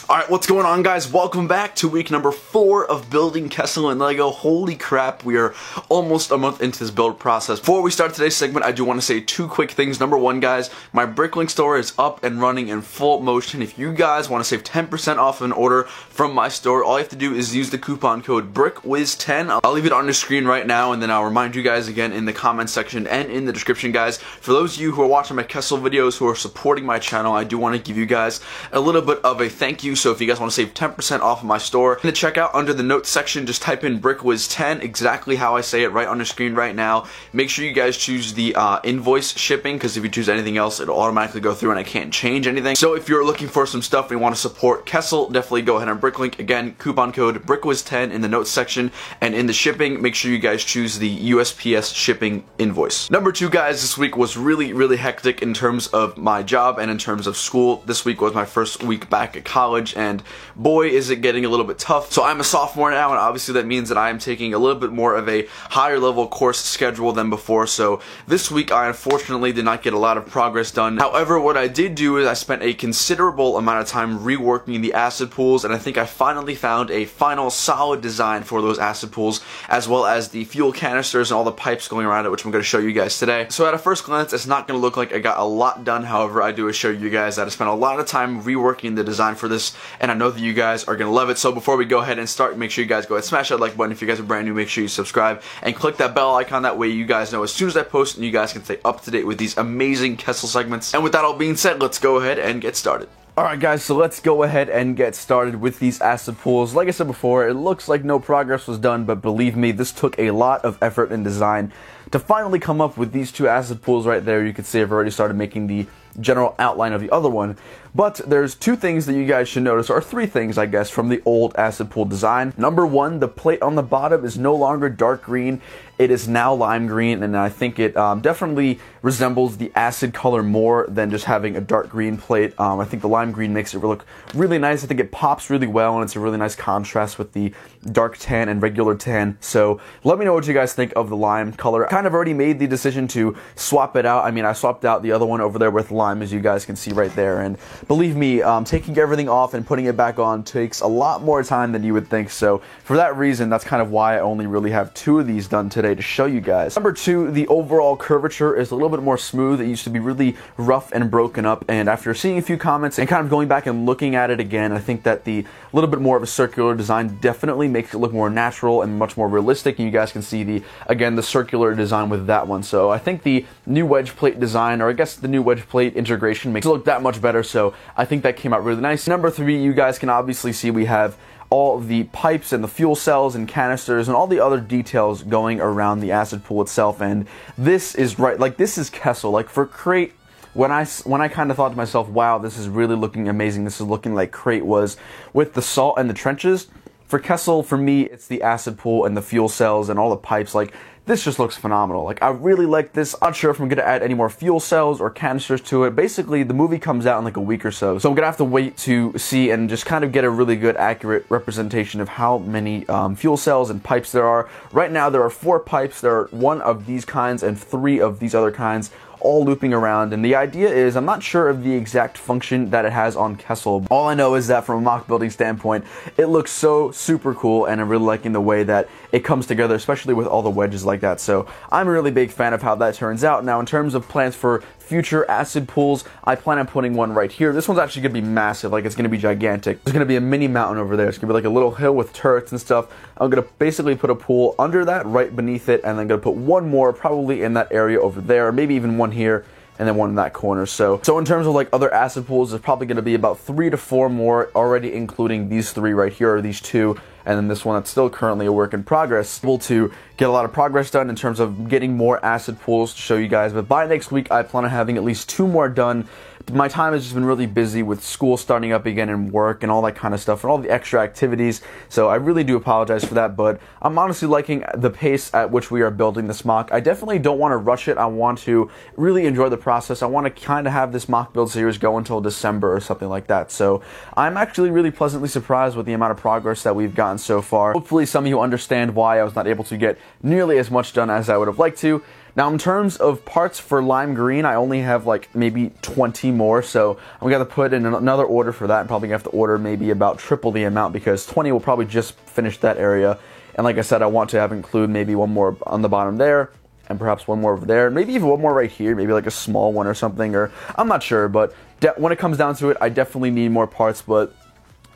Alright, what's going on, guys? Welcome back to week number 4 of building Kessel and Lego. Holy crap, we are almost a month into this build process. Before we start today's segment, I do want to say 2 quick things. Number 1, guys, my Bricklink store is up and running in full motion. If you guys want to save 10% off of an order from my store, all you have to do is use the coupon code BRICKWIZ10. I'll leave it on your screen right now, and then I'll remind you guys again in the comment section and in the description, guys. For those of you who are watching my Kessel videos, who are supporting my channel, I do want to give you guys a little bit of a thank you. So if you guys want to save 10% off of my store, in the checkout under the notes section, just type in BRICKWIZ10, exactly how I say it right on your screen right now. Make sure you guys choose the invoice shipping, because if you choose anything else, it'll automatically go through and I can't change anything. So if you're looking for some stuff and you want to support Kessel, definitely go ahead on Bricklink. Again, coupon code BRICKWIZ10 in the notes section, and in the shipping, make sure you guys choose the USPS shipping invoice. Number 2, guys, this week was really hectic in terms of my job and in terms of school. This week was my first week back at college, and boy is it getting a little bit tough. So I'm a sophomore now, and obviously that means that I am taking a little bit more of a higher level course schedule than before. So this week I unfortunately did not get a lot of progress done. However, what I did do is I spent a considerable amount of time reworking the acid pools, and I think I finally found a final solid design for those acid pools, as well as the fuel canisters and all the pipes going around it, which I'm going to show you guys today. So at a first glance, it's not going to look like I got a lot done. However, I do assure you guys that I spent a lot of time reworking the design for this, and I know that you guys are going to love it. So before we go ahead and start, make sure you guys go ahead and smash that like button. If you guys are brand new, make sure you subscribe and click that bell icon. That way you guys know as soon as I post, and you guys can stay up to date with these amazing Kessel segments. And with that all being said, let's go ahead and get started. Alright, guys, so let's go ahead and get started with these acid pools. Like I said before, it looks like no progress was done, but believe me, this took a lot of effort and design to finally come up with these 2 acid pools right there. You can see I've already started making the general outline of the other one. But there's 2 things that you guys should notice, or 3 things, I guess, from the old acid pool design. Number 1, the plate on the bottom is no longer dark green. It is now lime green, and I think it definitely resembles the acid color more than just having a dark green plate. I think the lime green makes it look really nice. I think it pops really well, and it's a really nice contrast with the dark tan and regular tan. So let me know what you guys think of the lime color. I kind of already made the decision to swap it out. I mean, I swapped out the other one over there with lime, as you guys can see right there. And believe me, taking everything off and putting it back on takes a lot more time than you would think. So for that reason, that's kind of why I only really have 2 of these done today to show you guys. Number 2, the overall curvature is a little bit more smooth. It used to be really rough and broken up, and after seeing a few comments and kind of going back and looking at it again, I think that the little bit more of a circular design definitely makes it look more natural and much more realistic, and you guys can see the circular design with that one. So I think the new wedge plate design, or I guess the new wedge plate integration, makes it look that much better, so I think that came out really nice. Number 3, you guys can obviously see we have all the pipes and the fuel cells and canisters and all the other details going around the acid pool itself, and this is this is Kessel. Like for Crate, when I kind of thought to myself, wow, this is really looking amazing, this is looking like Crate was with the salt and the trenches. For Kessel, for me, it's the acid pool and the fuel cells and all the pipes. Like, this just looks phenomenal. Like, I really like this. I'm not sure if I'm going to add any more fuel cells or canisters to it. Basically, the movie comes out in like a week or so, so I'm going to have to wait to see and just kind of get a really good, accurate representation of how many fuel cells and pipes there are. Right now, there are 4 pipes. There are 1 of these kinds and 3 of these other kinds, all looping around, and the idea is, I'm not sure of the exact function that it has on Kessel. All I know is that from a mock building standpoint, it looks so super cool, and I'm really liking the way that it comes together, especially with all the wedges like that. So I'm a really big fan of how that turns out. Now, in terms of plans for future acid pools, I plan on putting one right here. This one's actually going to be massive, like it's going to be gigantic. There's going to be a mini mountain over there. It's going to be like a little hill with turrets and stuff. I'm going to basically put a pool under that, right beneath it, and then going to put 1 more probably in that area over there, or maybe even 1 here, and then 1 in that corner. So in terms of like other acid pools, there's probably going to be about 3 to 4 more, already including these 3 right here, or these 2, and then this one that's still currently a work in progress. Able to get a lot of progress done in terms of getting more acid pools to show you guys, but by next week I plan on having at least 2 more done. My time has just been really busy with school starting up again and work and all that kind of stuff and all the extra activities, so I really do apologize for that, but I'm honestly liking the pace at which we are building this mock. I definitely don't want to rush it. I want to really enjoy the process. I want to kind of have this mock build series go until December or something like that, so I'm actually really pleasantly surprised with the amount of progress that we've gotten so far. Hopefully some of you understand why I was not able to get nearly as much done as I would have liked to. Now, in terms of parts for lime green, I only have like maybe 20 more, so I'm gonna put in another order for that. I'm probably gonna have to order maybe about triple the amount because 20 will probably just finish that area. And like I said, I want to include maybe one more on the bottom there, and perhaps one more over there, maybe even one more right here, maybe like a small one or something, or I'm not sure, but when it comes down to it, I definitely need more parts. But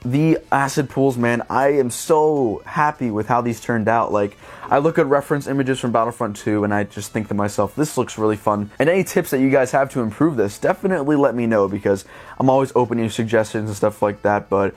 the acid pools, man, I am so happy with how these turned out. Like, I look at reference images from Battlefront 2 and I just think to myself, this looks really fun. And any tips that you guys have to improve this, definitely let me know, because I'm always open to suggestions and stuff like that. But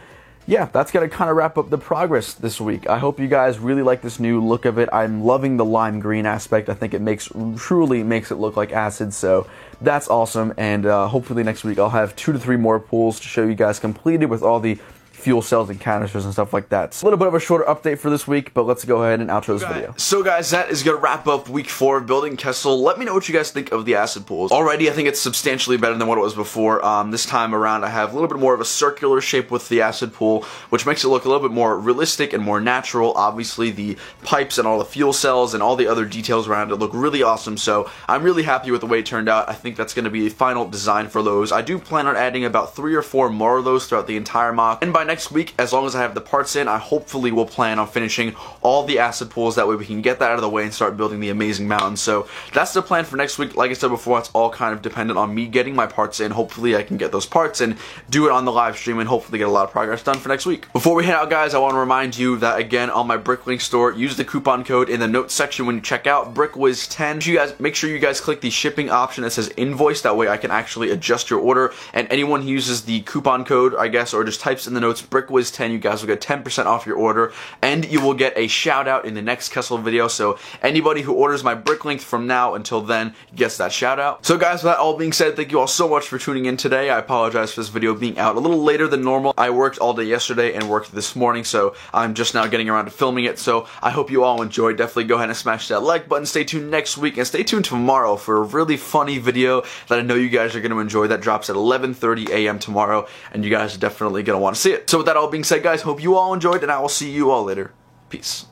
yeah, that's going to kind of wrap up the progress this week. I hope you guys really like this new look of it. I'm loving the lime green aspect. I think it truly makes it look like acid, so that's awesome. And hopefully next week I'll have 2 to 3 more pools to show you guys completed with all the fuel cells and canisters and stuff like that. So a little bit of a shorter update for this week, but let's go ahead and outro this video. So guys, that is going to wrap up week 4 of Building Kessel. Let me know what you guys think of the acid pools. Already, I think it's substantially better than what it was before. This time around, I have a little bit more of a circular shape with the acid pool, which makes it look a little bit more realistic and more natural. Obviously, the pipes and all the fuel cells and all the other details around it look really awesome, so I'm really happy with the way it turned out. I think that's going to be a final design for those. I do plan on adding about 3 or 4 more of those throughout the entire mock, and by next week, as long as I have the parts in, I hopefully will plan on finishing all the acid pools. That way we can get that out of the way and start building the amazing mountain. So that's the plan for next week. Like I said before, it's all kind of dependent on me getting my parts in. Hopefully I can get those parts and do it on the live stream and hopefully get a lot of progress done for next week. Before we head out, guys, I want to remind you that, again, on my Bricklink store, use the coupon code in the notes section when you check out, BrickWiz10. Make sure you guys click the shipping option that says invoice. That way I can actually adjust your order. And anyone who uses the coupon code, I guess, or just types in the notes BrickWiz10, you guys will get 10% off your order, and you will get a shout out in the next Kessel video. So anybody who orders my Bricklink from now until then gets that shout out. So guys, with that all being said, thank you all so much for tuning in today. I apologize for this video being out a little later than normal. I worked all day yesterday and worked this morning, so I'm just now getting around to filming it. So I hope you all enjoyed. Definitely go ahead and smash that like button. Stay tuned next week, and stay tuned tomorrow for a really funny video that I know you guys are going to enjoy. That drops at 11:30 a.m. tomorrow, and you guys are definitely going to want to see it. So with that all being said, guys, hope you all enjoyed, and I will see you all later. Peace.